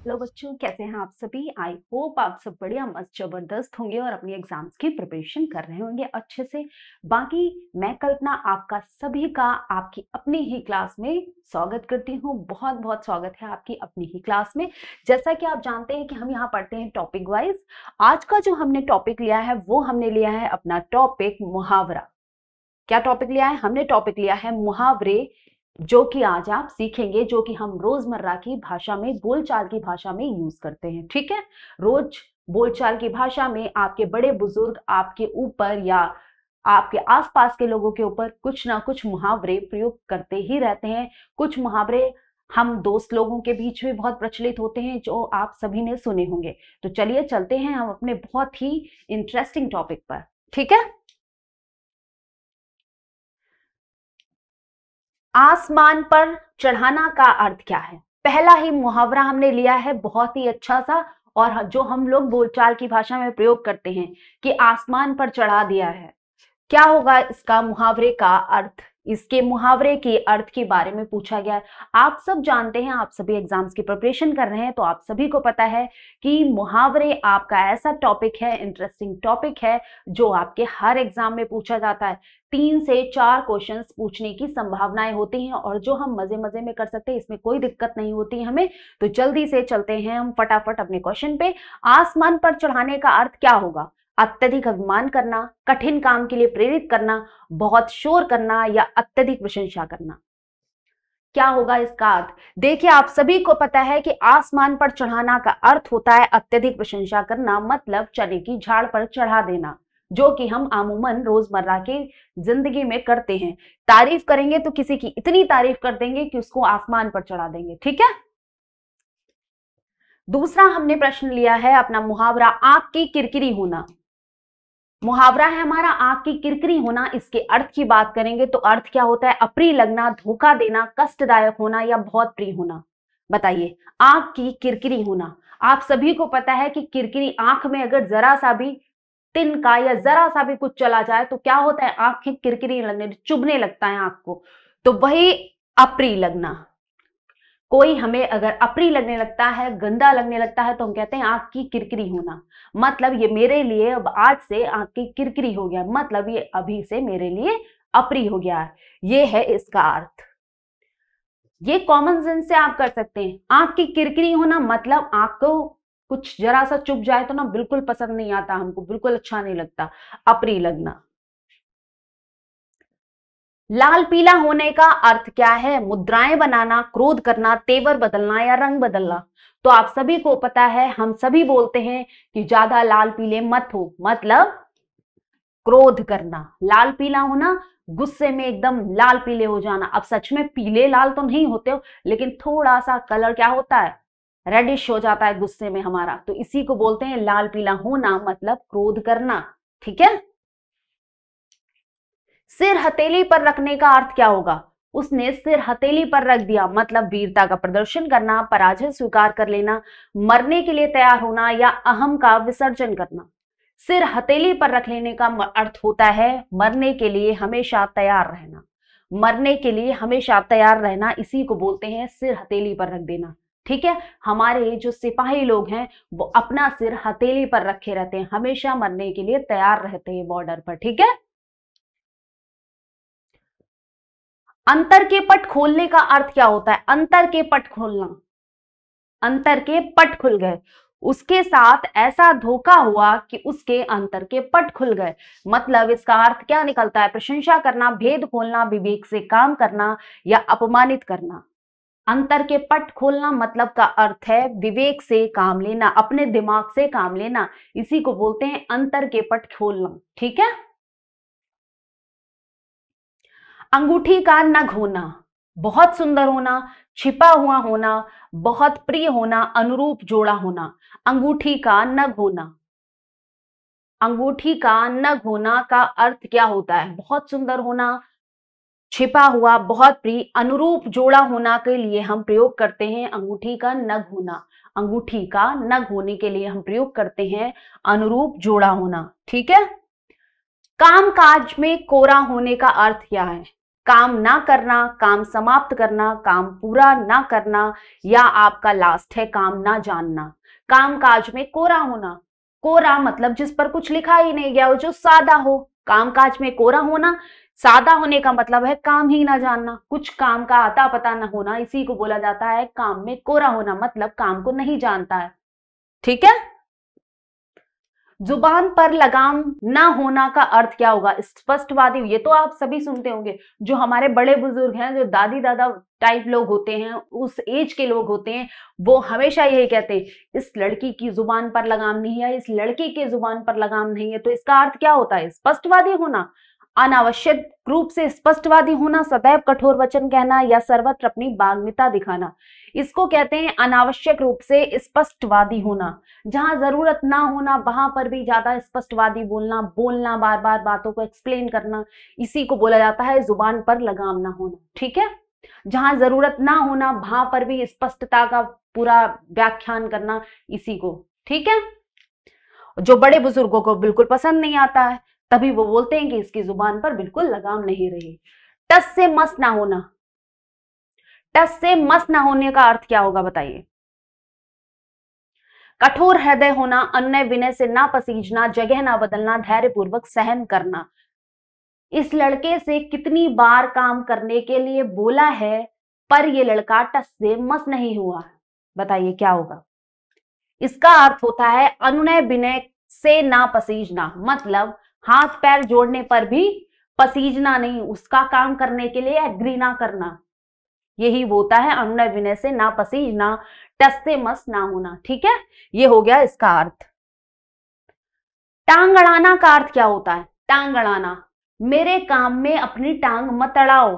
Hello बच्चों, कैसे हैं आप सभी। आई होप आप सब बढ़िया मस्त जबरदस्त होंगे और अपनी एग्जाम्स की प्रिपरेशन कर रहे होंगे अच्छे से। बाकी मैं कल्पना आपका सभी का आपकी अपनी ही क्लास में स्वागत करती हूँ। बहुत बहुत स्वागत है आपकी अपनी ही क्लास में। जैसा कि आप जानते हैं कि हम यहाँ पढ़ते हैं टॉपिक वाइज। आज का जो हमने टॉपिक लिया है वो हमने लिया है अपना टॉपिक मुहावरा। क्या टॉपिक लिया है? हमने टॉपिक लिया है मुहावरे, जो कि आज आप सीखेंगे, जो कि हम रोजमर्रा की भाषा में, बोलचाल की भाषा में यूज करते हैं। ठीक है, रोज बोलचाल की भाषा में आपके बड़े बुजुर्ग आपके ऊपर या आपके आसपास के लोगों के ऊपर कुछ ना कुछ मुहावरे प्रयोग करते ही रहते हैं। कुछ मुहावरे हम दोस्त लोगों के बीच में बहुत प्रचलित होते हैं, जो आप सभी ने सुने होंगे। तो चलिए चलते हैं हम अपने बहुत ही इंटरेस्टिंग टॉपिक पर। ठीक है, आसमान पर चढ़ाना का अर्थ क्या है? पहला ही मुहावरा हमने लिया है, बहुत ही अच्छा सा, और जो हम लोग बोलचाल की भाषा में प्रयोग करते हैं कि आसमान पर चढ़ा दिया है। क्या होगा इसका मुहावरे का अर्थ? इसके मुहावरे के अर्थ के बारे में पूछा गया है। आप सब जानते हैं, आप सभी एग्जाम्स की प्रिपरेशन कर रहे हैं, तो आप सभी को पता है कि मुहावरे आपका ऐसा टॉपिक है, इंटरेस्टिंग टॉपिक है, जो आपके हर एग्जाम में पूछा जाता है। 3 से 4 क्वेश्चंस पूछने की संभावनाएं होती हैं और जो हम मजे मजे में कर सकते हैं, इसमें कोई दिक्कत नहीं होती है हमें। तो जल्दी से चलते हैं हम फटाफट अपने क्वेश्चन पे। आसमान पर चढ़ाने का अर्थ क्या होगा? अत्यधिक अभिमान करना, कठिन काम के लिए प्रेरित करना, बहुत शोर करना या अत्यधिक प्रशंसा करना। क्या होगा इसका अर्थ? देखिए, आप सभी को पता है कि आसमान पर चढ़ाना का अर्थ होता है अत्यधिक प्रशंसा करना, मतलब चने की झाड़ पर चढ़ा देना, जो कि हम अमूमन रोजमर्रा की जिंदगी में करते हैं। तारीफ करेंगे तो किसी की इतनी तारीफ कर देंगे कि उसको आसमान पर चढ़ा देंगे। ठीक है, दूसरा हमने प्रश्न लिया है अपना मुहावरा, आंख की किरकिरी होना। मुहावरा है हमारा आंख की किरकिरी होना। इसके अर्थ की बात करेंगे तो अर्थ क्या होता है? अप्रिय लगना, धोखा देना, कष्टदायक होना या बहुत प्रिय होना। बताइए, आंख की किरकिरी होना। आप सभी को पता है कि किरकिरी, आंख में अगर जरा सा भी तिनका या जरा सा भी कुछ चला जाए तो क्या होता है? आंख की किरकिरी लगने, चुभने लगता है आंख को। तो वही अप्रिय लगना। कोई हमें अगर अप्रिय लगने लगता है, गंदा लगने लगता है, तो हम कहते हैं आंख की किरकिरी होना। मतलब ये मेरे लिए अब आज से आंख की किरकिरी हो गया, मतलब ये अभी से मेरे लिए अप्रिय हो गया है। ये है इसका अर्थ। ये कॉमन सेंस से आप कर सकते हैं। आंख की किरकिरी होना मतलब आंख को कुछ जरा सा चुभ जाए तो ना बिल्कुल पसंद नहीं आता, हमको बिल्कुल अच्छा नहीं लगता, अप्रिय लगना। लाल पीला होने का अर्थ क्या है? मुद्राएं बनाना, क्रोध करना, तेवर बदलना या रंग बदलना। तो आप सभी को पता है, हम सभी बोलते हैं कि ज्यादा लाल पीले मत हो, मतलब क्रोध करना। लाल पीला होना, गुस्से में एकदम लाल पीले हो जाना। अब सच में पीले लाल तो नहीं होते हो, लेकिन थोड़ा सा कलर क्या होता है? रेडिश हो जाता है गुस्से में हमारा, तो इसी को बोलते हैं लाल पीला होना, मतलब क्रोध करना। ठीक है, सिर हथेली पर रखने का अर्थ क्या होगा? उसने सिर हथेली पर रख दिया, मतलब वीरता का प्रदर्शन करना, पराजय स्वीकार कर लेना, मरने के लिए तैयार होना या अहम का विसर्जन करना। सिर हथेली पर रख लेने का अर्थ होता है मरने के लिए हमेशा तैयार रहना। मरने के लिए हमेशा तैयार रहना, इसी को बोलते हैं सिर हथेली पर रख देना। ठीक है, हमारे जो सिपाही लोग हैं वो अपना सिर हथेली पर रखे रहते हैं, हमेशा मरने के लिए तैयार रहते हैं बॉर्डर पर। ठीक है, अंतर के पट खोलने का अर्थ क्या होता है? अंतर के पट खोलना, अंतर के पट खुल गए, उसके साथ ऐसा धोखा हुआ कि उसके अंतर के पट खुल गए। मतलब इसका अर्थ क्या निकलता है? प्रशंसा करना, भेद खोलना, विवेक से काम करना या अपमानित करना। अंतर के पट खोलना मतलब का अर्थ है विवेक से काम लेना, अपने दिमाग से काम लेना, इसी को बोलते हैं अंतर के पट खोलना। ठीक है, अंगूठी का नग होना, बहुत सुंदर होना, छिपा हुआ होना, बहुत प्रिय होना, अनुरूप जोड़ा होना। अंगूठी का नग होना, अंगूठी का नग होना का अर्थ क्या होता है? बहुत सुंदर होना, छिपा हुआ, बहुत प्रिय, अनुरूप जोड़ा होना के लिए हम प्रयोग करते हैं अंगूठी का नग होना। अंगूठी का नग होने के लिए हम प्रयोग करते हैं अनुरूप जोड़ा होना। ठीक है, कामकाज में कोरा होने का अर्थ क्या है? काम ना करना, काम समाप्त करना, काम पूरा ना करना, या आपका लास्ट है काम ना जानना। काम काज में कोरा होना, कोरा मतलब जिस पर कुछ लिखा ही नहीं गया हो, जो सादा हो। काम काज में कोरा होना, सादा होने का मतलब है काम ही ना जानना, कुछ काम का आता पता ना होना, इसी को बोला जाता है काम में कोरा होना, मतलब काम को नहीं जानता है। ठीक है। जुबान पर लगाम ना होना का अर्थ क्या होगा? स्पष्टवादी। ये तो आप सभी सुनते होंगे, जो हमारे बड़े बुजुर्ग हैं, जो दादी दादा टाइप लोग होते हैं, उस एज के लोग होते हैं, वो हमेशा यही कहते हैं इस लड़की की जुबान पर लगाम नहीं है, इस लड़के के जुबान पर लगाम नहीं है। तो इसका अर्थ क्या होता है? स्पष्टवादी होना, अनावश्यक रूप से स्पष्टवादी होना, सदैव कठोर वचन कहना, या सर्वत्र अपनी बाग्मिता दिखाना। इसको कहते हैं अनावश्यक रूप से स्पष्टवादी होना। जहां जरूरत ना होना वहां पर भी ज्यादा स्पष्टवादी बोलना, बार बार बातों को एक्सप्लेन करना, इसी को बोला जाता है जुबान पर लगाम ना होना। ठीक है। जहां जरूरत ना होना वहां पर भी स्पष्टता का पूरा व्याख्यान करना, इसी को। ठीक है। जो बड़े बुजुर्गों को बिल्कुल पसंद नहीं आता है, तभी वो बोलते हैं कि इसकी जुबान पर बिल्कुल लगाम नहीं रही। टस से मस ना होना, टस से मस ना होने का अर्थ क्या होगा बताइए? कठोर हृदय होना, अन्य विनय से ना पसीजना, जगह ना बदलना, धैर्य पूर्वक सहन करना। इस लड़के से कितनी बार काम करने के लिए बोला है, पर ये लड़का टस से मस नहीं हुआ। बताइए क्या होगा? इसका अर्थ होता है अनुनय विनय से ना पसीजना, मतलब हाथ पैर जोड़ने पर भी पसीजना नहीं, उसका काम करने के लिए एग्री ना करना, यही होता है अनुनय विनय से ना पसीजना, टस से मस ना होना। ठीक है। ये हो गया इसका अर्थ। टांग अड़ाना का अर्थ क्या होता है? टांग अड़ाना, मेरे काम में अपनी टांग मत अड़ाओ,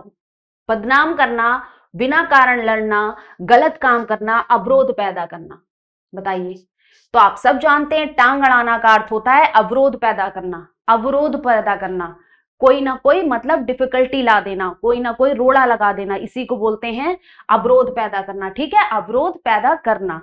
बदनाम करना, बिना कारण लड़ना, गलत काम करना, अवरोध पैदा करना। बताइए। तो आप सब जानते हैं टांग अड़ाना का अर्थ होता है अवरोध पैदा करना, अवरोध पैदा करना, कोई ना कोई मतलब डिफिकल्टी ला देना, कोई ना कोई रोड़ा लगा देना, इसी को बोलते हैं अवरोध पैदा करना। ठीक है। अवरोध पैदा करना।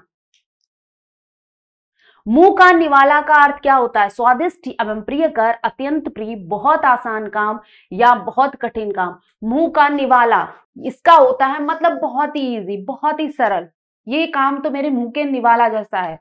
मुंह का निवाला का अर्थ क्या होता है? स्वादिष्ट एवं प्रियकर, अत्यंत प्रिय, बहुत आसान काम या बहुत कठिन काम। मुंह का निवाला इसका होता है मतलब बहुत ही इजी, बहुत ही सरल, ये काम तो मेरे मुंह के निवाला जैसा है।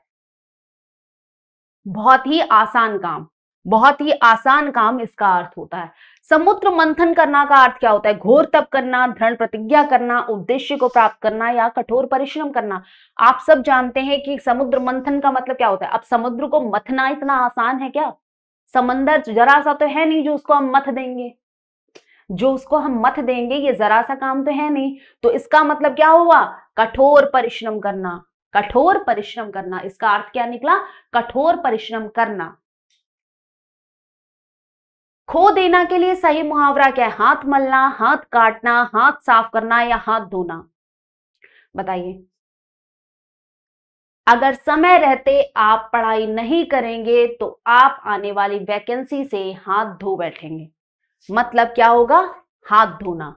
बहुत ही आसान काम, बहुत ही आसान काम इसका अर्थ होता है। समुद्र मंथन करना का अर्थ क्या होता है? घोर तप करना, दृढ़ प्रतिज्ञा करना, उद्देश्य को प्राप्त करना, या कठोर परिश्रम करना। आप सब जानते हैं कि समुद्र मंथन का मतलब क्या होता है। अब समुद्र को मथना इतना आसान है क्या? समंदर जरा सा तो है नहीं जो उसको हम मथ देंगे, ये जरा सा काम तो है नहीं। तो इसका मतलब क्या हुआ? कठोर परिश्रम करना, कठोर परिश्रम करना। इसका अर्थ क्या निकला? कठोर परिश्रम करना। खो देना के लिए सही मुहावरा क्या है? हाथ मलना, हाथ काटना, हाथ साफ करना, या हाथ धोना। बताइए। अगर समय रहते आप पढ़ाई नहीं करेंगे तो आप आने वाली वैकेंसी से हाथ धो बैठेंगे। मतलब क्या होगा? हाथ धोना।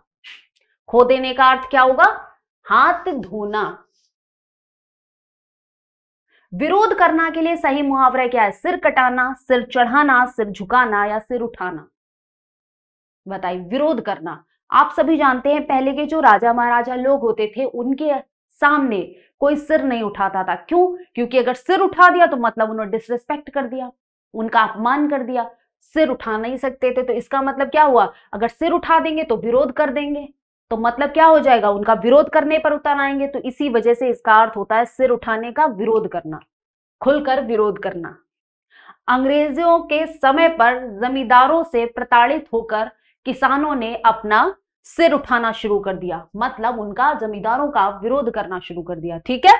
खो देने का अर्थ क्या होगा? हाथ धोना। विरोध करना के लिए सही मुहावरा क्या है? सिर कटाना, सिर चढ़ाना, सिर झुकाना, या सिर उठाना। बताइए। विरोध करना, आप सभी जानते हैं पहले के जो राजा महाराजा लोग होते थे उनके सामने कोई सिर नहीं उठाता था। क्यों? क्योंकि अगर सिर उठा दिया तो मतलब उन्होंने डिसरिस्पेक्ट कर दिया, उनका अपमान कर दिया। सिर उठा नहीं सकते थे, तो इसका मतलब क्या हुआ? अगर सिर उठा देंगे तो विरोध कर देंगे, तो मतलब क्या हो जाएगा? उनका विरोध करने पर उतर आएंगे। तो इसी वजह से इसका अर्थ होता है सिर उठाने का विरोध करना, खुलकर विरोध करना। अंग्रेजों के समय पर जमींदारों से प्रताड़ित होकर किसानों ने अपना सिर उठाना शुरू कर दिया, मतलब उनका जमींदारों का विरोध करना शुरू कर दिया। ठीक है।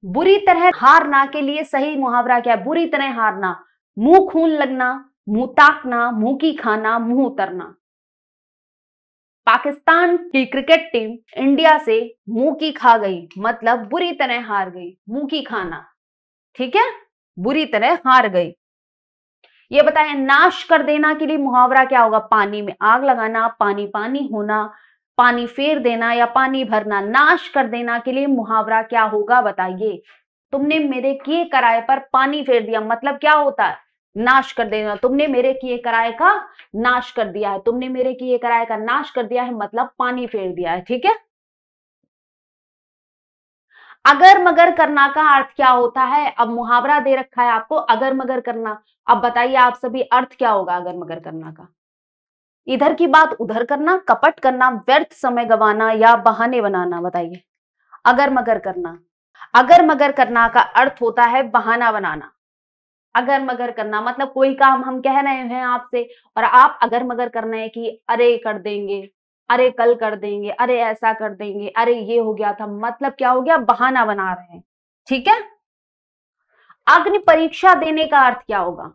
बुरी तरह हारना के लिए सही मुहावरा क्या है? बुरी तरह हारना, मुंह खून लगना, मुंह ताकना, मुंह की खाना, मुंह उतरना। पाकिस्तान की क्रिकेट टीम इंडिया से मुंह की खा गई, मतलब बुरी तरह हार गई, मुंह की खाना। ठीक है। बुरी तरह हार गई। ये बताएं नाश कर देना के लिए मुहावरा क्या होगा? पानी में आग लगाना, पानी पानी होना, पानी फेर देना, या पानी भरना। नाश कर देना के लिए मुहावरा क्या होगा बताइए? तुमने मेरे किए कराए पर पानी फेर दिया, मतलब क्या होता है? नाश कर देना, तुमने मेरे किए कराए का नाश कर दिया है, तुमने मेरे किए कराए का नाश कर दिया है मतलब पानी फेर दिया है। ठीक है। अगर मगर करना का अर्थ क्या होता है? अब मुहावरा दे रखा है आपको, अगर मगर करना। अब बताइए आप सभी, अर्थ क्या होगा अगर मगर करना का? इधर की बात उधर करना, कपट करना, व्यर्थ समय गंवाना या बहाने बनाना। बताइए अगर मगर करना। अगर मगर करना का अर्थ होता है बहाना बनाना। अगर मगर करना मतलब कोई काम हम कह रहे हैं आपसे और आप अगर मगर करना है कि अरे कर देंगे, अरे कल कर देंगे, अरे ऐसा कर देंगे, अरे ये हो गया था, मतलब क्या हो गया? बहाना बना रहे हैं। ठीक है। अग्नि परीक्षा देने का अर्थ क्या होगा?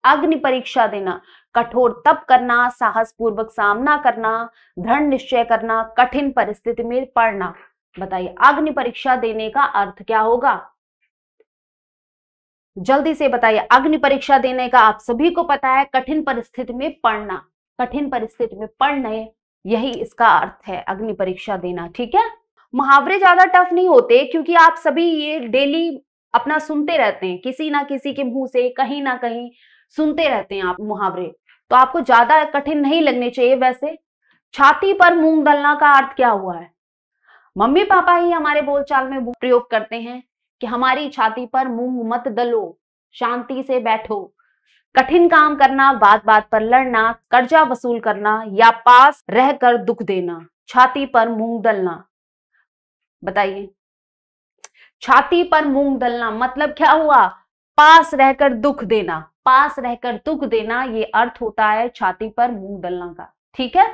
अग्नि परीक्षा देना, कठोर तप करना, साहस पूर्वक सामना करना, दृढ़ निश्चय करना, कठिन परिस्थिति में पड़ना। बताइए अग्नि परीक्षा देने का अर्थ क्या होगा? जल्दी से बताइए। अग्नि परीक्षा देने का आप सभी को पता है, कठिन परिस्थिति में पड़ना, कठिन परिस्थिति में पड़ने, यही इसका अर्थ है अग्नि परीक्षा देना। ठीक है। मुहावरे ज्यादा टफ नहीं होते क्योंकि आप सभी ये डेली अपना सुनते रहते हैं, किसी ना किसी के मुंह से कहीं ना कहीं सुनते रहते हैं आप मुहावरे, तो आपको ज्यादा कठिन नहीं लगने चाहिए। वैसे छाती पर मूंग दलना का अर्थ क्या हुआ है? मम्मी पापा ही हमारे बोलचाल में प्रयोग करते हैं कि हमारी छाती पर मूंग मत दलो, शांति से बैठो। कठिन काम करना, बात बात पर लड़ना, कर्जा वसूल करना या पास रहकर दुख देना। छाती पर मूंग दलना। बताइए छाती पर मूंग दलना मतलब क्या हुआ? पास रहकर दुख देना, पास रहकर दुख देना, ये अर्थ होता है छाती पर मूंग दलना का। ठीक है।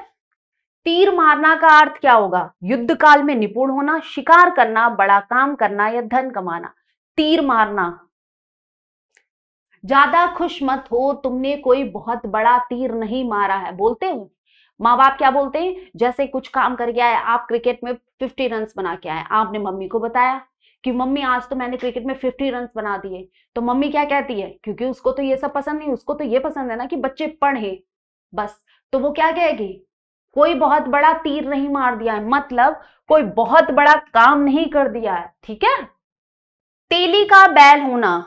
तीर मारना का अर्थ क्या होगा? युद्ध काल में निपुण होना, शिकार करना, बड़ा काम करना या धन कमाना। तीर मारना। ज्यादा खुश मत हो, तुमने कोई बहुत बड़ा तीर नहीं मारा है, बोलते हो माँ बाप। क्या बोलते हैं? जैसे कुछ काम कर गया है, आप क्रिकेट में 50 रन बना के आए, आपने मम्मी को बताया कि मम्मी आज तो मैंने क्रिकेट में 50 रन बना दिए, तो मम्मी क्या कहती है? क्योंकि उसको तो ये सब पसंद नहीं, उसको तो ये पसंद है ना कि बच्चे पढ़े बस, तो वो क्या कहेगी? कोई बहुत बड़ा तीर नहीं मार दिया है, मतलब कोई बहुत बड़ा काम नहीं कर दिया है। ठीक है। तेली का बैल होना,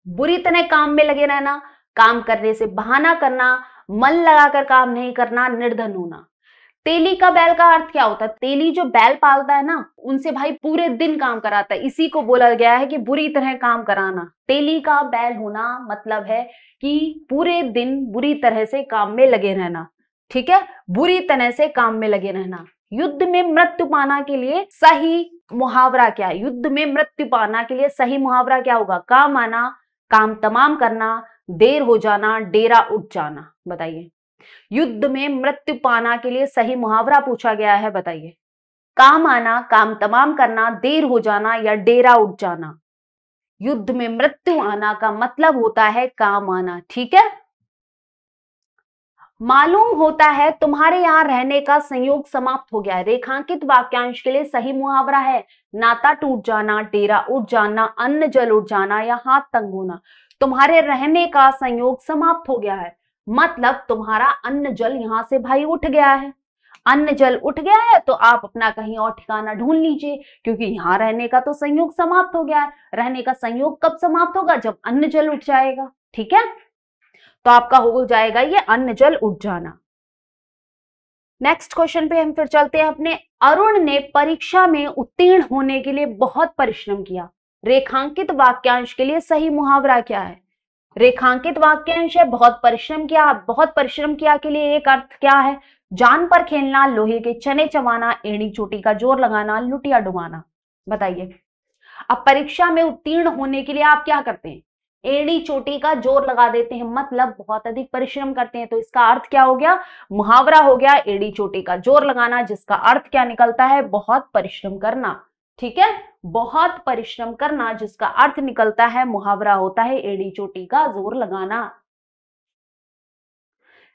बुरी तरह काम में लगे रहना, काम करने से बहाना करना, मन लगाकर काम नहीं करना, निर्धन होना। तेली का बैल का अर्थ क्या होता है? तेली जो बैल पालता है ना, उनसे भाई पूरे दिन काम कराता है, इसी को बोला गया है कि बुरी तरह काम कराना। तेली का बैल होना मतलब है कि पूरे दिन बुरी तरह से काम में लगे रहना। ठीक है। बुरी तरह से काम में लगे रहना। युद्ध में मृत्यु पाना के लिए सही मुहावरा क्या है? युद्ध में मृत्यु पाना के लिए सही मुहावरा क्या होगा? काम आना, काम तमाम करना, देर हो जाना, डेरा उठ जाना। बताइए युद्ध में मृत्यु पाना के लिए सही मुहावरा पूछा गया है, बताइए। काम आना, काम तमाम करना, देर हो जाना या डेरा उठ जाना। युद्ध में मृत्यु आना का मतलब होता है काम आना। ठीक है। मालूम होता है तुम्हारे यहां रहने का संयोग समाप्त हो गया है। रेखांकित वाक्यांश के लिए सही मुहावरा है नाता टूट जाना, डेरा उठ जाना, अन्न जल उठ जाना या हाथ तंग होना। तुम्हारे रहने का संयोग समाप्त हो गया है मतलब तुम्हारा अन्न जल यहां से भाई उठ गया है। अन्न जल उठ गया है तो आप अपना कहीं और ठिकाना ढूंढ लीजिए, क्योंकि यहां रहने का तो संयोग समाप्त हो गया है। रहने का संयोग कब समाप्त होगा? जब अन्न जल उठ जाएगा। ठीक है। तो आपका हो जाएगा ये अन्न जल उठ जाना। नेक्स्ट क्वेश्चन पे हम फिर चलते हैं अपने। अरुण ने परीक्षा में उत्तीर्ण होने के लिए बहुत परिश्रम किया। रेखांकित वाक्यांश के लिए सही मुहावरा क्या है? रेखांकित वाक्यांश है बहुत परिश्रम किया। बहुत परिश्रम किया के लिए एक अर्थ क्या है? जान पर खेलना, लोहे के चने चबाना, एड़ी चोटी का जोर लगाना, लुटिया डुबाना। बताइए अब परीक्षा में उत्तीर्ण होने के लिए आप क्या करते हैं? एड़ी चोटी का जोर लगा देते हैं, मतलब बहुत अधिक परिश्रम करते हैं। तो इसका अर्थ क्या हो गया? मुहावरा हो गया एड़ी चोटी का जोर लगाना, जिसका अर्थ क्या निकलता है? बहुत परिश्रम करना। ठीक है। बहुत परिश्रम करना जिसका अर्थ निकलता है, मुहावरा होता है एड़ी चोटी का जोर लगाना।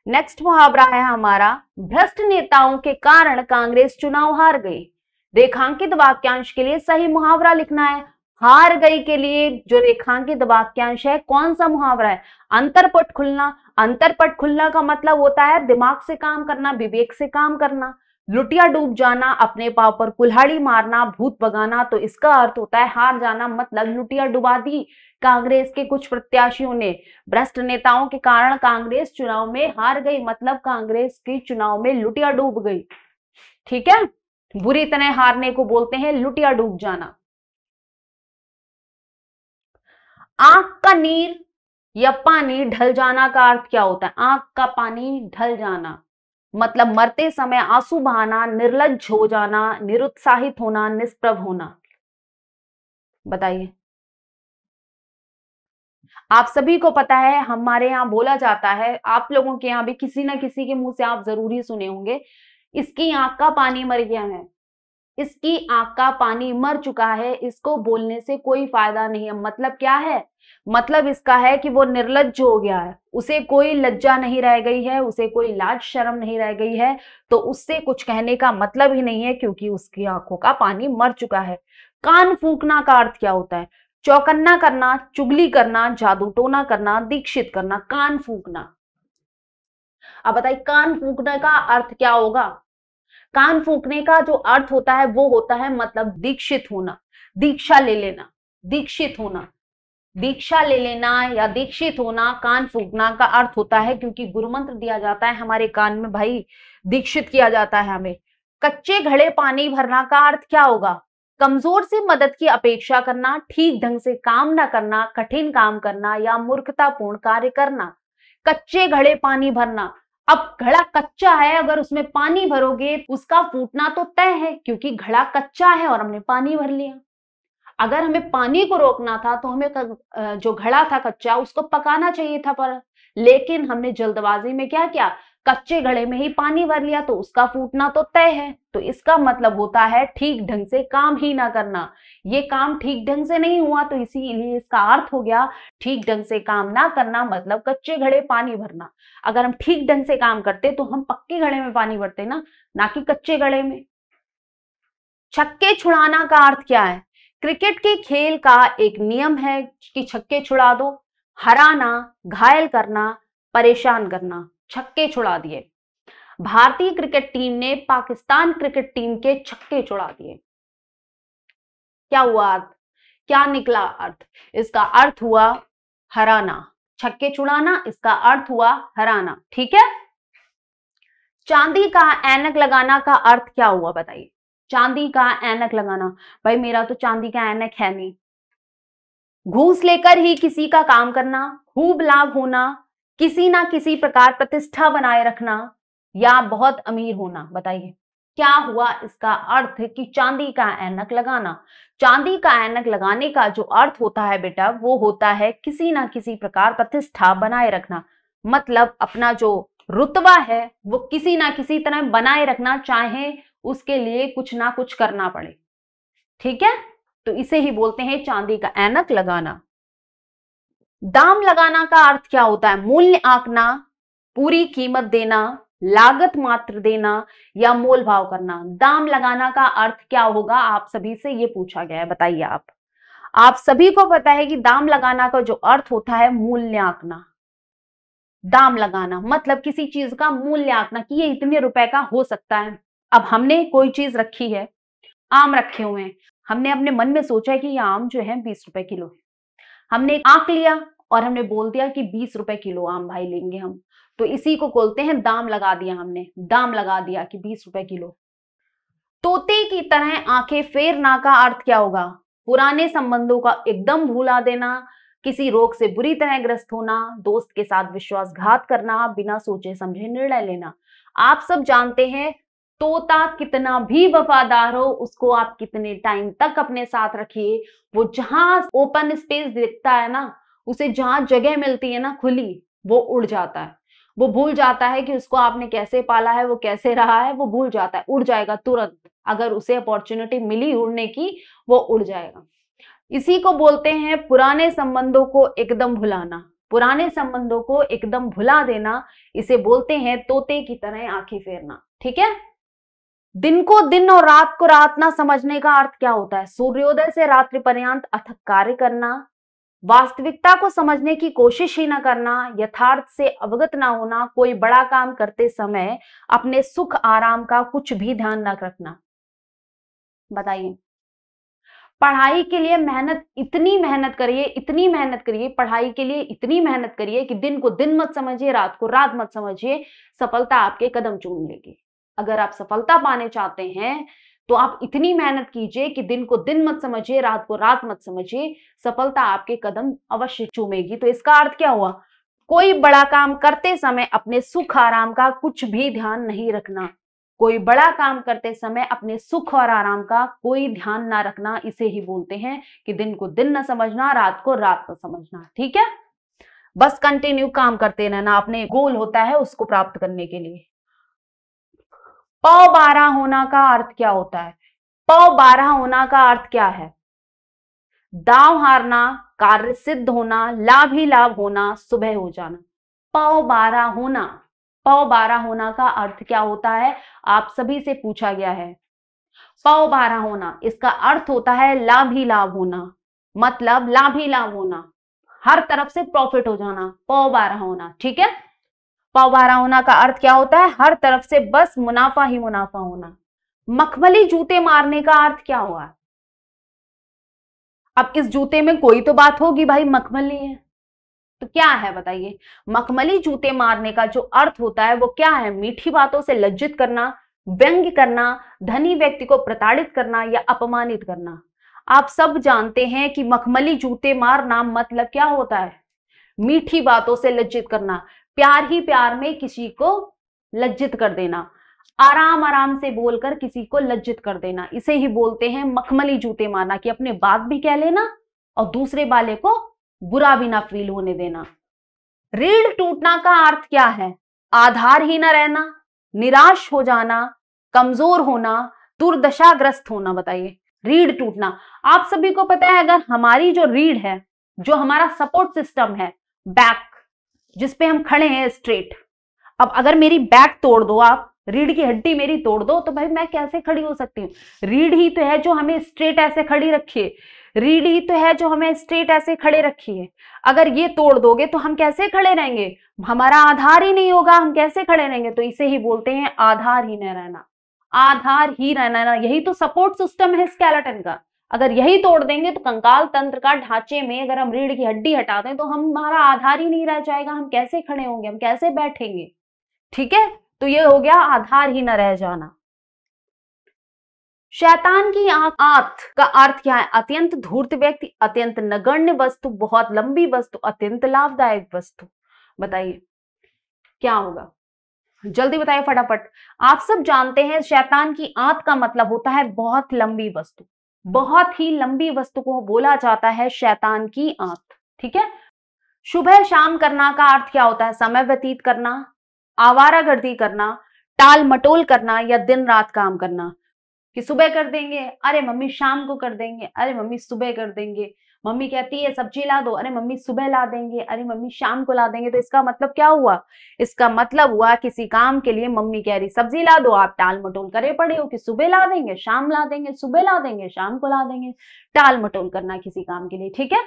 नेक्स्ट मुहावरा है हमारा, भ्रष्ट नेताओं के कारण कांग्रेस चुनाव हार गई। रेखांकित वाक्यांश के लिए सही मुहावरा लिखना है। हार गई के लिए जो रेखांकित वाक्यांश है कौन सा मुहावरा है? अंतरपट खुलना। अंतरपट खुलना का मतलब होता है दिमाग से काम करना, विवेक से काम करना। लुटिया डूब जाना, अपने पांव पर कुल्हाड़ी मारना, भूत भगाना, तो इसका अर्थ होता है हार जाना, मतलब लुटिया डुबा दी कांग्रेस के कुछ प्रत्याशियों ने। भ्रष्ट नेताओं के कारण कांग्रेस चुनाव में हार गई, मतलब कांग्रेस की चुनाव में लुटिया डूब गई। ठीक है, बुरी तरह हारने को बोलते हैं लुटिया डूब जाना। आंख का नीर या पानी ढल जाना का अर्थ क्या होता है? आंख का पानी ढल जाना मतलब मरते समय आंसू बहाना, निर्लज्ज हो जाना, निरुत्साहित होना, निष्प्रभ होना। बताइए। आप सभी को पता है, हमारे यहाँ बोला जाता है, आप लोगों के यहाँ भी किसी ना किसी के मुंह से आप जरूर ही सुने होंगे, इसकी आंख का पानी मर गया है, इसकी आंख का पानी मर चुका है, इसको बोलने से कोई फायदा नहीं है। मतलब क्या है? मतलब इसका है कि वो निर्लज्ज हो गया है, उसे कोई लज्जा नहीं रह गई है, उसे कोई लाज शर्म नहीं रह गई है, तो उससे कुछ कहने का मतलब ही नहीं है, क्योंकि उसकी आंखों का पानी मर चुका है। कान फूंकना का अर्थ क्या होता है? चौकन्ना करना, चुगली करना, जादू टोना करना, दीक्षित करना, कान फूंकना। अब बताइए कान फूंकने का अर्थ क्या होगा? कान फूंकने का जो अर्थ होता है वो होता है मतलब दीक्षित होना, दीक्षा ले लेना, दीक्षित होना, दीक्षा ले लेना या दीक्षित होना, कान फूंकना का अर्थ होता है, क्योंकि गुरु मंत्र दिया जाता है हमारे कान में, भाई दीक्षित किया जाता है हमें। कच्चे घड़े पानी भरना का अर्थ क्या होगा? कमजोर से मदद की अपेक्षा करना, ठीक ढंग से काम ना करना, कठिन काम करना या मूर्खतापूर्ण कार्य करना। कच्चे घड़े पानी भरना, अब घड़ा कच्चा है, अगर उसमें पानी भरोगे उसका फूटना तो तय है, क्योंकि घड़ा कच्चा है और हमने पानी भर लिया। अगर हमें पानी को रोकना था तो हमें जो घड़ा था कच्चा उसको पकाना चाहिए था, पर लेकिन हमने जल्दबाजी में क्या किया? कच्चे घड़े में ही पानी भर लिया, तो उसका फूटना तो तय है। तो इसका मतलब होता है ठीक ढंग से काम ही ना करना। ये काम ठीक ढंग से नहीं हुआ, तो इसीलिए इसका अर्थ हो गया ठीक ढंग से काम ना करना, मतलब कच्चे घड़े पानी भरना। अगर हम ठीक ढंग से काम करते तो हम पक्के घड़े में पानी भरते ना कि कच्चे घड़े में। छक्के छुड़ाना का अर्थ क्या है? क्रिकेट के खेल का एक नियम है कि छक्के छुड़ा दो, हराना, घायल करना, परेशान करना। छक्के छुड़ा दिए। भारतीय क्रिकेट टीम ने पाकिस्तान क्रिकेट टीम के छक्के छुड़ा दिए। क्या हुआ अर्थ? क्या निकला अर्थ? इसका अर्थ हुआ हराना। छक्के छुड़ाना, इसका अर्थ हुआ हराना। ठीक है। चांदी का ऐनक लगाना का अर्थ क्या हुआ? बताइए। चांदी का ऐनक लगाना, भाई मेरा तो चांदी का ऐनक है नहीं। घूस लेकर ही किसी का काम करना, खूब लाभ होना, किसी ना किसी प्रकार प्रतिष्ठा बनाए रखना या बहुत अमीर होना। बताइए क्या हुआ इसका अर्थ कि चांदी का ऐनक लगाना? चांदी का ऐनक लगाने का जो अर्थ होता है बेटा, वो होता है किसी ना किसी प्रकार प्रतिष्ठा बनाए रखना, मतलब अपना जो रुतबा है वो किसी ना किसी तरह बनाए रखना, चाहे उसके लिए कुछ ना कुछ करना पड़े। ठीक है, तो इसे ही बोलते हैं चांदी का ऐनक लगाना। दाम लगाना का अर्थ क्या होता है? मूल्य आंकना, पूरी कीमत देना, लागत मात्र देना या मोल भाव करना। दाम लगाना का अर्थ क्या होगा? आप सभी से ये पूछा गया है, बताइए आप सभी को पता है कि दाम लगाना का जो अर्थ होता है मूल्य आंकना। दाम लगाना मतलब किसी चीज का मूल्य आंकना कि ये इतने रुपए का हो सकता है। अब हमने कोई चीज रखी है, आम रखे हुए हैं, हमने अपने मन में सोचा है कि ये आम जो है 20 रुपए किलो है, हमने आंक लिया और हमने बोल दिया कि 20 रुपए किलो आम भाई लेंगे हम, तो इसी को बोलते हैं दाम लगा दिया। हमने दाम लगा दिया कि 20 रुपए किलो। तोते की तरह आंखें फेरना का अर्थ क्या होगा? पुराने संबंधों का एकदम भुला देना, किसी रोग से बुरी तरह ग्रस्त होना, दोस्त के साथ विश्वासघात करना, बिना सोचे समझे निर्णय लेना। आप सब जानते हैं तोता कितना भी वफादार हो, उसको आप कितने टाइम तक अपने साथ रखिए, वो जहां ओपन स्पेस दिखता है ना, उसे जहां जगह मिलती है ना खुली, वो उड़ जाता है। वो भूल जाता है कि उसको आपने कैसे पाला है, वो कैसे रहा है, वो भूल जाता है, उड़ जाएगा तुरंत। अगर उसे अपॉर्चुनिटी मिली उड़ने की, वो उड़ जाएगा। इसी को बोलते हैं पुराने संबंधों को एकदम भुलाना, पुराने संबंधों को एकदम भुला देना, इसे बोलते हैं तोते की तरह आंखें फेरना। ठीक है। दिन को दिन और रात को रात ना समझने का अर्थ क्या होता है? सूर्योदय से रात्रि पर्यंत अथक कार्य करना, वास्तविकता को समझने की कोशिश ही न करना, यथार्थ से अवगत न होना, कोई बड़ा काम करते समय अपने सुख आराम का कुछ भी ध्यान न रखना। बताइए, पढ़ाई के लिए मेहनत, इतनी मेहनत करिए, इतनी मेहनत करिए, पढ़ाई के लिए इतनी मेहनत करिए कि दिन को दिन मत समझिए, रात को रात मत समझिए, सफलता आपके कदम चूम लेगी। अगर आप सफलता पाने चाहते हैं तो आप इतनी मेहनत कीजिए कि दिन को दिन मत समझिए, रात को रात मत समझिए, सफलता आपके कदम अवश्य चूमेगी। तो इसका अर्थ क्या हुआ? कोई बड़ा काम करते समय अपने सुख आराम का कुछ भी ध्यान नहीं रखना। कोई बड़ा काम करते समय अपने सुख और आराम का कोई ध्यान ना रखना, इसे ही बोलते हैं कि दिन को दिन न समझना, रात को रात न समझना। ठीक है, बस कंटिन्यू काम करते रहना, अपने गोल होता है उसको प्राप्त करने के लिए। पौ 12 होना का अर्थ क्या होता है? पौ 12 होना का अर्थ क्या है? दांव हारना, कार्य सिद्ध होना, लाभ ही लाभ होना, सुबह हो जाना। पौ 12 होना, पौ 12 होना का अर्थ क्या होता है? आप सभी से पूछा गया है। पौ 12 होना, इसका अर्थ होता है लाभ ही लाभ होना, मतलब लाभ ही लाभ होना, हर तरफ से प्रॉफिट हो जाना, पौ 12 होना। ठीक है, पौ 12 होना का अर्थ क्या होता है? हर तरफ से बस मुनाफा ही मुनाफा होना। मखमली जूते मारने का अर्थ क्या हुआ? अब इस जूते में कोई तो बात होगी भाई, मखमली है तो क्या है बताइए? मखमली जूते मारने का जो अर्थ होता है वो क्या है? मीठी बातों से लज्जित करना, व्यंग्य करना, धनी व्यक्ति को प्रताड़ित करना या अपमानित करना। आप सब जानते हैं कि मखमली जूते मारना मतलब क्या होता है? मीठी बातों से लज्जित करना, प्यार ही प्यार में किसी को लज्जित कर देना, आराम आराम से बोलकर किसी को लज्जित कर देना, इसे ही बोलते हैं मखमली जूते मारना, कि अपने बात भी कह लेना और दूसरे वाले को बुरा भी ना फील होने देना। रीढ़ टूटना का अर्थ क्या है? आधार ही ना रहना, निराश हो जाना, कमजोर होना, दुर्दशाग्रस्त होना। बताइए, रीढ़ टूटना। आप सभी को पता है, अगर हमारी जो रीढ़ है, जो हमारा सपोर्ट सिस्टम है, बैक जिसपे हम खड़े हैं स्ट्रेट, अब अगर मेरी बैक तोड़ दो, आप रीढ़ की हड्डी मेरी तोड़ दो, तो भाई मैं कैसे खड़ी हो सकती हूँ? रीढ़ ही तो है जो हमें स्ट्रेट ऐसे खड़ी रखी है, रीढ़ ही तो है जो हमें स्ट्रेट ऐसे खड़े रखी है। अगर ये तोड़ दोगे तो हम कैसे खड़े रहेंगे? हमारा आधार ही नहीं होगा, हम कैसे खड़े रहेंगे? तो इसे ही बोलते हैं आधार ही न रहना, आधार ही रहना। यही तो सपोर्ट सिस्टम है स्केलेटन का। अगर यही तोड़ देंगे तो कंकाल तंत्र का ढांचे में अगर हम रीढ़ की हड्डी हटा दें तो हमारा आधार ही नहीं रह जाएगा, हम कैसे खड़े होंगे, हम कैसे बैठेंगे? ठीक है, तो ये हो गया आधार ही न रह जाना। शैतान की आंत का अर्थ क्या है? अत्यंत धूर्त व्यक्ति, अत्यंत नगण्य वस्तु, बहुत लंबी वस्तु, अत्यंत लाभदायक वस्तु। बताइए क्या होगा? जल्दी बताइए फटाफट। आप सब जानते हैं शैतान की आंत का मतलब होता है बहुत लंबी वस्तु, बहुत ही लंबी वस्तु को बोला जाता है शैतान की आंत। ठीक है, सुबह शाम करना का अर्थ क्या होता है? समय व्यतीत करना, आवारागर्दी करना, टाल मटोल करना या दिन रात काम करना। कि सुबह कर देंगे, अरे मम्मी शाम को कर देंगे, अरे मम्मी सुबह कर देंगे, मम्मी कहती है सब्जी ला दो, अरे मम्मी सुबह ला देंगे, अरे मम्मी शाम को ला देंगे। तो इसका मतलब क्या हुआ? इसका मतलब हुआ किसी काम के लिए मम्मी कह रही सब्जी ला दो, आप टाल मटोल करे पड़े हो कि सुबह ला देंगे, शाम ला देंगे, सुबह ला देंगे, शाम को ला देंगे, टाल मटोल करना किसी काम के लिए। ठीक है,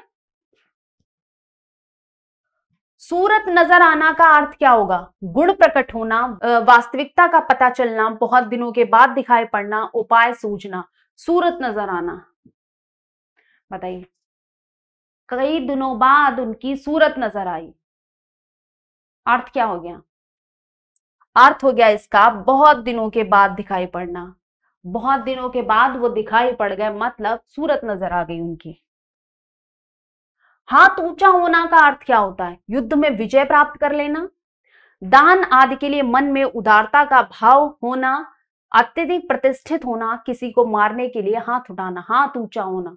सूरत नजर आना का अर्थ क्या होगा? गुण प्रकट होना, वास्तविकता का पता चलना, बहुत दिनों के बाद दिखाई पड़ना, उपाय सूझना। सूरत नजर आना, बताइए, कई दिनों बाद उनकी सूरत नजर आई, अर्थ क्या हो गया? अर्थ हो गया इसका बहुत दिनों के बाद दिखाई पड़ना, बहुत दिनों के बाद वो दिखाई पड़ गए, मतलब सूरत नजर आ गई उनकी। हाथ ऊंचा होना का अर्थ क्या होता है? युद्ध में विजय प्राप्त कर लेना, दान आदि के लिए मन में उदारता का भाव होना, अत्यधिक प्रतिष्ठित होना, किसी को मारने के लिए हाथ उठाना। हाथ ऊंचा होना,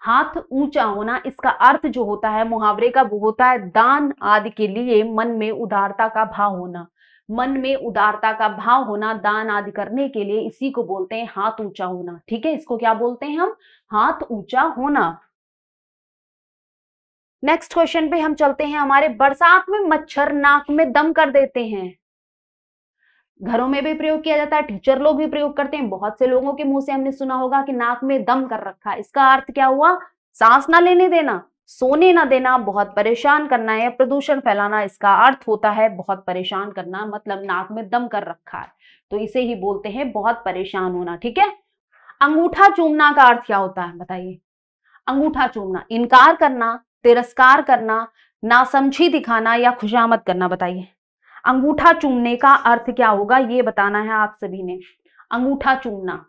हाथ ऊंचा होना, इसका अर्थ जो होता है मुहावरे का वो होता है दान आदि के लिए मन में उदारता का भाव होना। मन में उदारता का भाव होना दान आदि करने के लिए, इसी को बोलते हैं हाथ ऊंचा होना। ठीक है, इसको क्या बोलते हैं हम? हाथ ऊंचा होना। नेक्स्ट क्वेश्चन पे हम चलते हैं। हमारे बरसात में मच्छर नाक में दम कर देते हैं, घरों में भी प्रयोग किया जाता है, टीचर लोग भी प्रयोग करते हैं, बहुत से लोगों के मुंह से हमने सुना होगा कि नाक में दम कर रखा है। इसका अर्थ क्या हुआ? सांस ना लेने देना, सोने ना देना, बहुत परेशान करना या प्रदूषण फैलाना, इसका अर्थ होता है बहुत परेशान करना, मतलब नाक में दम कर रखा है, तो इसे ही बोलते हैं बहुत परेशान होना। ठीक है। अंगूठा चूमना का अर्थ क्या होता है बताइए। अंगूठा चूमना, इनकार करना, तिरस्कार करना, नासमझी दिखाना या खुशामद करना, बताइए। अंगूठा चूमने का अर्थ क्या होगा ये बताना है आप सभी ने। अंगूठा चूमना,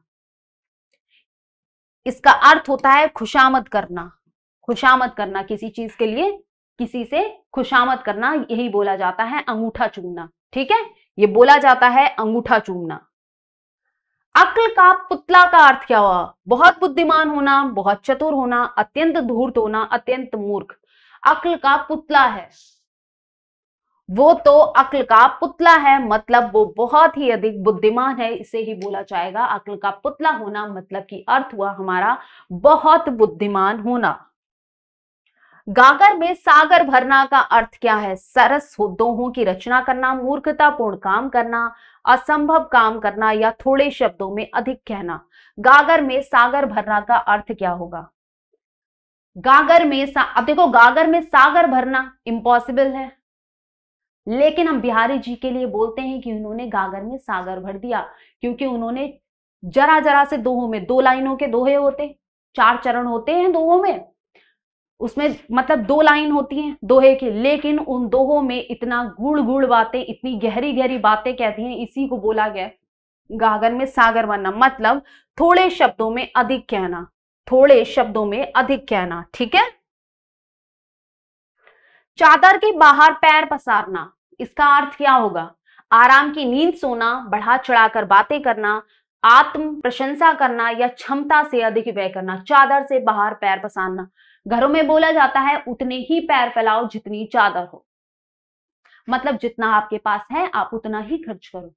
इसका अर्थ होता है खुशामद करना। खुशामद करना किसी चीज के लिए, किसी से खुशामद करना, यही बोला जाता है अंगूठा चूमना। ठीक है, ये बोला जाता है अंगूठा चूमना। अक्ल का पुतला का अर्थ क्या हुआ। बहुत बुद्धिमान होना, बहुत चतुर होना, अत्यंत धूर्त होना, अत्यंत मूर्ख। अक्ल का पुतला है, वो तो अक्ल का पुतला है, मतलब वो बहुत ही अधिक बुद्धिमान है, इसे ही बोला जाएगा अक्ल का पुतला होना, मतलब कि अर्थ हुआ हमारा बहुत बुद्धिमान होना। गागर में सागर भरना का अर्थ क्या है। सरस दोहों की रचना करना, मूर्खतापूर्ण काम करना, असंभव काम करना या थोड़े शब्दों में अधिक कहना। गागर में सागर भरना का अर्थ क्या होगा। गागर में अब देखो, गागर में सागर भरना इम्पॉसिबल है, लेकिन हम बिहारी जी के लिए बोलते हैं कि उन्होंने गागर में सागर भर दिया, क्योंकि उन्होंने जरा जरा से दोहों में, 2 लाइनों के दोहे होते, 4 चरण होते हैं दोहों में, उसमें मतलब 2 लाइन होती हैं दोहे की, लेकिन उन दोहों में इतना गुड़ गुड़ बातें, इतनी गहरी गहरी बातें कहती हैं, इसी को बोला गया गागर में सागर बनना, मतलब थोड़े शब्दों में अधिक कहना, थोड़े शब्दों में अधिक कहना। ठीक है। चादर के बाहर पैर पसारना, इसका अर्थ क्या होगा। आराम की नींद सोना, बढ़ा चढ़ाकर बातें करना, आत्म प्रशंसा करना या क्षमता से अधिक व्यय करना। चादर से बाहर पैर पसारना, घरों में बोला जाता है उतने ही पैर फैलाओ जितनी चादर हो, मतलब जितना आपके पास है आप उतना ही खर्च करो,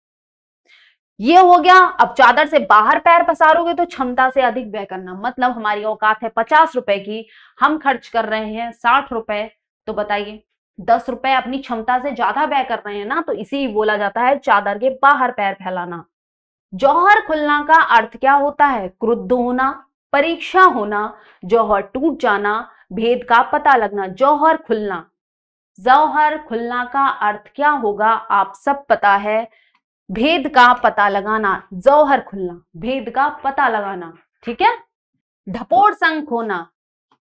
ये हो गया। अब चादर से बाहर पैर पसारोगे तो क्षमता से अधिक व्यय करना, मतलब हमारी औकात है 50 रुपए की, हम खर्च कर रहे हैं 60 रुपए, तो बताइए 10 रुपए अपनी क्षमता से ज्यादा व्यय कर रहे हैं ना, तो इसी बोला जाता है चादर के बाहर पैर फैलाना। जौहर खुलना का अर्थ क्या होता है। क्रुद्ध होना, परीक्षा होना, जौहर टूट जाना, भेद का पता लगना। जौहर खुलना, जौहर खुलना का अर्थ क्या होगा आप सब पता है, भेद का पता लगाना। जौहर खुलना, भेद का पता लगाना। ठीक है। ढपोर शंख होना,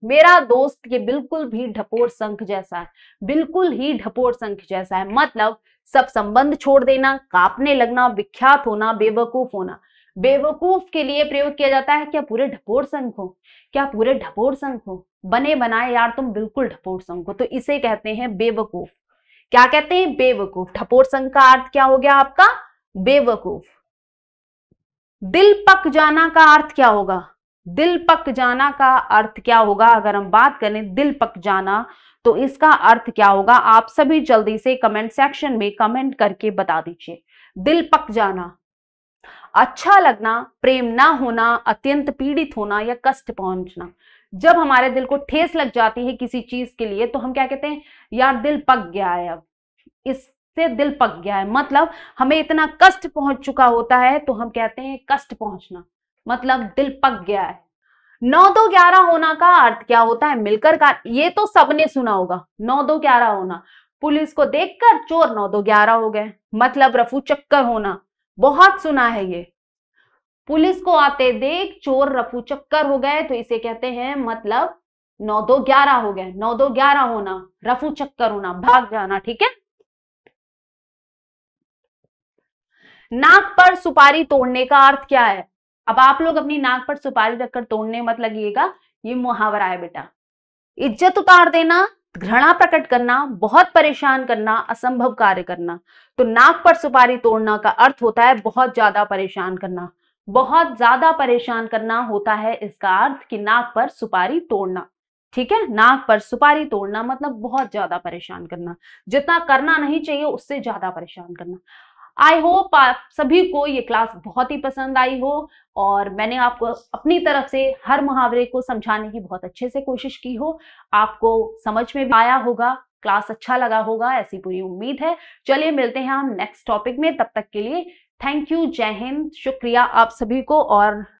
मेरा दोस्त ये बिल्कुल भी ढपोर शंख जैसा है, बिल्कुल ही ढपोर शंख जैसा है, मतलब सब संबंध छोड़ देना, कांपने लगना, विख्यात होना, बेवकूफ होना। बेवकूफ के लिए प्रयोग किया जाता है, क्या पूरे ढपोर शंख हो, क्या पूरे ढपोर शंख हो, बने बनाए यार तुम बिल्कुल ढपोर शंख हो, तो इसे कहते हैं बेवकूफ। क्या कहते हैं, बेवकूफ। ढपोर शंख का अर्थ क्या हो गया आपका, बेवकूफ। दिल पक जाना का अर्थ क्या होगा। दिल पक जाना का अर्थ क्या होगा, अगर हम बात करें दिल पक जाना, तो इसका अर्थ क्या होगा आप सभी जल्दी से कमेंट सेक्शन में कमेंट करके बता दीजिए। दिल पक जाना, अच्छा लगना, प्रेम ना होना, अत्यंत पीड़ित होना या कष्ट पहुंचना। जब हमारे दिल को ठेस लग जाती है किसी चीज के लिए, तो हम क्या कहते हैं, यार दिल पक गया है, अब इससे दिल पक गया है, मतलब हमें इतना कष्ट पहुंच चुका होता है, तो हम कहते हैं कष्ट पहुंचना, मतलब दिल पक गया है। 9-2-11 होना का अर्थ क्या होता है, मिलकर का, ये तो सबने सुना होगा, 9-2-11 होना। पुलिस को देखकर चोर 9-2-11 हो गए, मतलब रफू चक्कर होना, बहुत सुना है ये। पुलिस को आते देख चोर रफू चक्कर हो गए, तो इसे कहते हैं मतलब 9-2-11 हो गए। 9-2-11 होना, रफू चक्कर होना, भाग जाना। ठीक है। नाक पर सुपारी तोड़ने का अर्थ क्या है। अब आप लोग अपनी नाक पर सुपारी रखकर तोड़ने मत लगिएगा, ये मुहावरा है बेटा। इज्जत उतार देना, घृणा प्रकट करना, बहुत परेशान करना, असंभव कार्य करना। तो नाक पर सुपारी तोड़ना का अर्थ होता है बहुत ज्यादा परेशान करना, बहुत ज्यादा परेशान करना होता है इसका अर्थ, कि नाक पर सुपारी तोड़ना। ठीक है, नाक पर सुपारी तोड़ना मतलब बहुत ज्यादा परेशान करना, जितना करना नहीं चाहिए उससे ज्यादा परेशान करना। आई होप आप सभी को ये क्लास बहुत ही पसंद आई हो, और मैंने आपको अपनी तरफ से हर मुहावरे को समझाने की बहुत अच्छे से कोशिश की हो, आपको समझ में भी आया होगा, क्लास अच्छा लगा होगा, ऐसी पूरी उम्मीद है। चलिए मिलते हैं हम नेक्स्ट टॉपिक में, तब तक के लिए थैंक यू, जय हिंद, शुक्रिया आप सभी को। और